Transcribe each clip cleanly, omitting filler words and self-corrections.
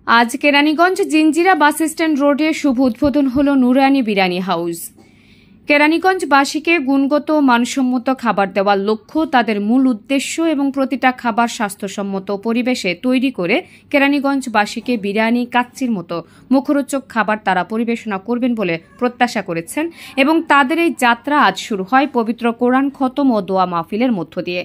আজ Keraniganj Jinjira bus stand রোডে শুভ উদ্বোধন হল নুরানি বিরিয়ানি হাউস। কেরানীগঞ্জবাসীকে গুণগত মানসম্মত খাবার দেওয়ার লক্ষ্য তাদের মূল উদ্দেশ্য এবং প্রতিটা খাবার স্বাস্থ্যসম্মত পরিবেশে তৈরি করে কেরানীগঞ্জবাসীকে বিরিয়ানি, কাচ্চির মতো মুখরোচক খাবার তারা পরিবেশনা করবেন বলে প্রত্যাশা করেছেন এবং তাদের এই যাত্রা আজ শুরু হয় পবিত্র কোরআন খতম ও দোয়া মাহফিলের মধ্য দিয়ে।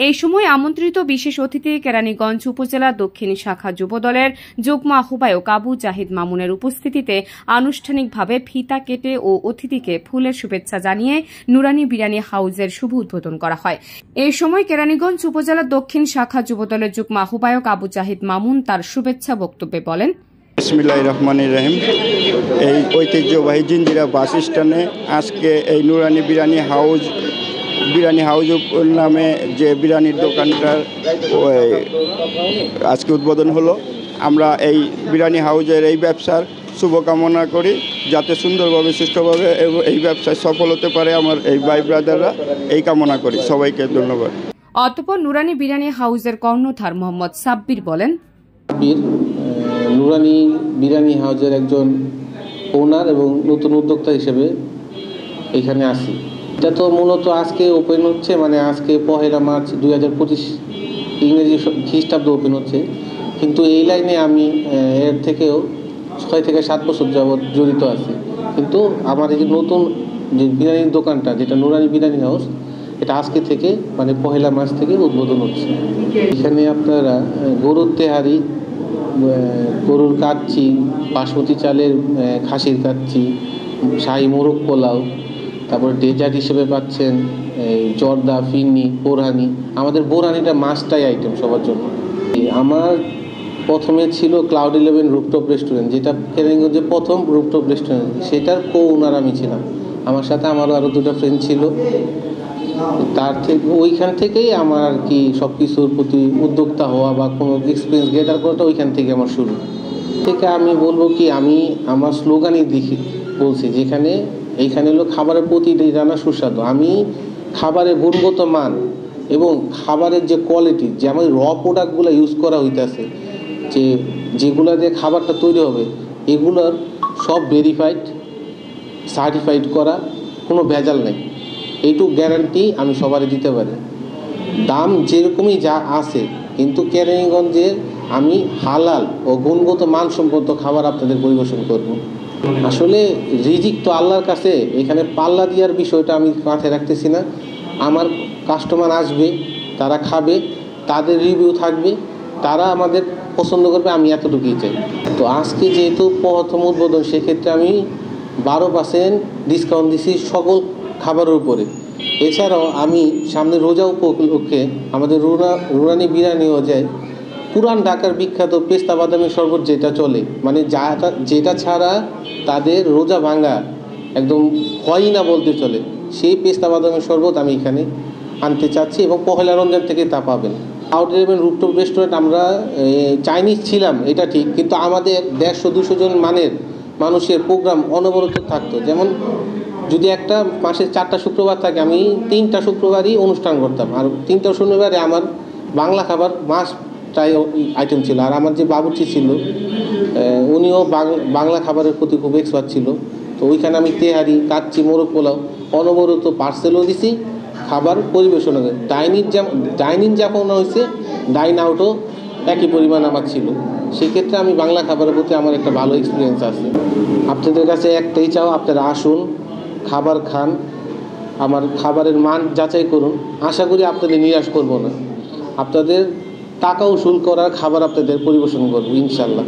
এই সময় আমন্ত্রিত বিশেষ অতিথি কেরানীগঞ্জ উপজেলা দক্ষিণ শাখা যুবদলের যুগ্ম আহ্বায়ক আবু জাহিদ মামুনের উপস্থিতিতে আনুষ্ঠানিকভাবে ফিতা কেটে ও অতিথিকে ফুলের শুভেচ্ছা জানিয়ে নুরানি বিরিয়ানি হাউসের শুভ উদ্বোধন করা হয়। এই সময় কেরানীগঞ্জ উপজেলা দক্ষিণ শাখা যুবদলের যুগ্ম আহ্বায়ক আবু জাহিদ মামুন তার শুভেচ্ছা বক্তব্যে বলেন, বিসমিল্লাহির রহমানির রহিম। এই ঐতিহ্যবাহী জিঞ্জিরা বাস স্ট্যান্ডে আজকে এই নুরানি বিরিয়ানি হাউস নামে যে বিরিয়ানির দোকানটার আজকে উদ্বোধন হলো। আমরা এই বিরিয়ানি হাউসের এই ব্যবসার শুভকামনা করি, যাতে সুন্দরভাবে সুষ্ঠুভাবে এই ব্যবসায় সফল হতে পারে আমার এই ভাই ব্রাদাররা, এই কামনা করি। সবাইকে ধন্যবাদ। অতঃপর নুরানি বিরিয়ানি হাউসের কর্ণধার মোহাম্মদ সাব্বির বলেন, নুরানি বিরিয়ানি হাউসের একজন ওনার এবং নতুন উদ্যোক্তা হিসেবে এখানে আসি। এটা তো মূলত আজকে ওপেন হচ্ছে, মানে আজকে 1 মার্চ 2025 ইংরেজি খ্রিস্টাব্দ ওপেন হচ্ছে, কিন্তু এই লাইনে আমি এর থেকেও 6 থেকে 7 বছর যাবৎ জড়িত আছি। কিন্তু আমার এই যে নতুন যে বিরিয়ানির দোকানটা, যেটা নুরানি বিরিয়ানি হাউস, এটা আজকে থেকে মানে 1 মার্চ থেকে উদ্বোধন হচ্ছে। এখানে আপনারা গরুর তেহারি, গরুর কাচ্চি, বাসমতি চালের খাসির কাচ্চি, শাহী মোরগ পোলাও, তারপর ডেজার্ট হিসেবে পাচ্ছেন জর্দা, ফিরনি, বোরহানি। আমাদের বোরহানিটা মাস্টাই আইটেম সবার জন্য। আমার প্রথমে ছিল ক্লাউড 11 রুফটপ রেস্টুরেন্ট, যেটা কেরানীগঞ্জে প্রথম রুফটপ রেস্টুরেন্ট, সেটার ওনার আমি ছিলাম। আমার সাথে আমারও আরও 2টা ফ্রেন্ড ছিল। ওইখান থেকেই আমার আর কি সব কিছুর প্রতি উদ্যোক্তা হওয়া বা কোনো এক্সপিরিয়েন্স গেদার করাটা ওইখান থেকে আমার শুরু। থেকে আমি বলবো কি, আমি আমার স্লোগানই বলছি, এইখানে হলো খাবারের প্রতি জানা সুস্বাদু। আমি খাবারের গুণগত মান এবং খাবারের যে কোয়ালিটি, যে আমাদের র প্রোডাক্টগুলো ইউজ করা হইতেছে, যেগুলো দিয়ে খাবারটা তৈরি হবে, এগুলোর সব ভেরিফাইড, সার্টিফাইড করা, কোনো ভেজাল নেই। এইটুকু গ্যারান্টি আমি সবারই দিতে পারি। দাম যেরকমই যা আছে, কিন্তু কেরানীগঞ্জের আমি হালাল ও গুণগত মানসম্পন্ন খাবার আপনাদের পরিবেশন করব। আসলে রিজিক তো আল্লাহর কাছে, এখানে পাল্লা দেওয়ার বিষয়টা আমি মাথায় রাখতেছি না। আমার কাস্টমার আসবে, তারা খাবে, তাদের রিভিউ থাকবে, তারা আমাদের পছন্দ করবে, আমি এতটুকুই চাই। তো আজকে যেহেতু প্রথম উদ্বোধন, সেক্ষেত্রে আমি 12% ডিসকাউন্ট দিছি সকল খাবারের উপরে। এছাড়াও আমি সামনে রোজা উপলক্ষে আমাদের নুরানি বিরিয়ানি হাউসে পুরান ঢাকার বিখ্যাত পেস্তা বাদামের শরবত যেটা চলে, মানে যেটা ছাড়া তাদের রোজা ভাঙা একদম হয় না বলতে চলে, সেই পেস্তা বাদামের শরবত আমি এখানে আনতে চাচ্ছি এবং 1 রমজান থেকে তা পাবেন। ক্লাউড 11 রুফটপ রেস্টুরেন্ট আমরা চাইনিজ ছিলাম, এটা ঠিক, কিন্তু আমাদের 150-200 জন মানুষের প্রোগ্রাম অনবরত থাকতো। যেমন যদি একটা মাসে 4টা শুক্রবার থাকে, আমি 3টা শুক্রবারই অনুষ্ঠান করতাম, আর 3টা শনিবারে আমার বাংলা খাবার মাছটাই আইটেম ছিল। আর আমার যে বাবুর্চি ছিল, উনিও বাংলা খাবারের প্রতি খুব এক্সপার্ট ছিল। তো ওইখানে আমি তেহারি, কাচ্চি, মোরগ পোলাও অনবরত পার্সেলও দিছি, খাবার পরিবেশন করে। ডাইনিং যখন হয়েছে, ডাইন আউটও একই পরিমাণ আমার ছিল। সেক্ষেত্রে আমি বাংলা খাবারের প্রতি আমার একটা ভালো এক্সপিরিয়েন্স আছে। আপনাদের কাছে একটাই চাও, আপনারা আসুন, খাবার খান, আমার খাবারের মান যাচাই করুন। আশা করি আপনাদের নিরাশ করব না, আপনাদের টাকা উসুল করার খাবার আপনাদের পরিবেশন করব ইনশাল্লাহ।